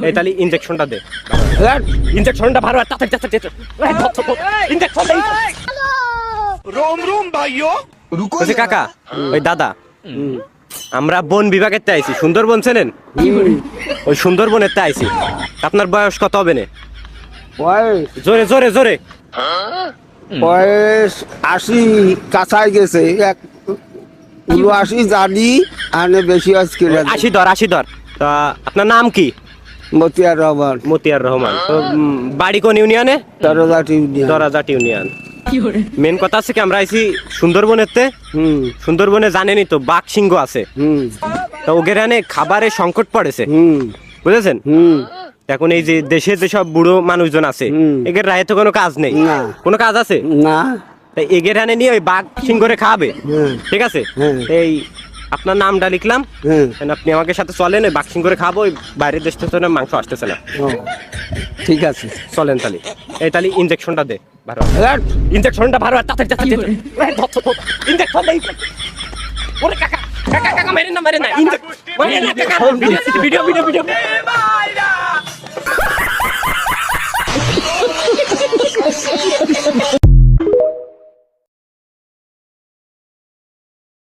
এই তাহলে ইনজেকশনটা দে। ইনজেকশনটা ভালো তাড়াতাড়ি তাড়াতাড়ি ইনজেকশন দে। रोम रोम भाइयों रुको বলছি কাকা ওই দাদা আমরা বন বিভাগের তে আইছি সুন্দরবন চেনেন ওই সুন্দরবনের তে আইছি আপনার বয়স কত হবে না বয়স জোরে জোরে জোরে বয়স 80 কাছাই গেছে 79 জানি আনে বেশি আজকে 80 ধর তা আপনার নাম কি মতিয়ার রহমান মতিয়ার রহমান তো বাড়ি কোন ইউনিয়নে দরজাটি দরাজাট ইউনিয়ন মেন কথা আছে কি আমরা আইছি সুন্দরবনের তে সুন্দরবনে জানেনই তো বাঘ সিংহ আছে তো ওগেরানে খাবারের সংকট পড়েছে বুঝেছেন এখন এই যে দেশে যেসব বুড়ো মানুষজন আছে এদের রায়ে তো কোনো কাজ নেই না। কোনো কাজ আছে না তাই এগের হানে নিয়ে ওই বাঘ সিংহরে খাওয়াবে ঠিক আছে এই আপনার নামটা লিখলাম আপনি আমাকে সাথে চলেন ওই বাঘ সিংহরে খাবো ওই বাইরের দেশ থেকে তো মাংস আসতেছে না ও, ঠিক আছে চলেন তাহলে এই তাহলে ইনজেকশনটা দে ভালো ইনজেকশনটা ভালো তাড়াতাড়ি তাড়াতাড়ি ইনজেকশন দে ওরে কাকা কাকা কাকা মেরেন না মেরেন না কাকা ভিডিও ভিডিও ভিডিও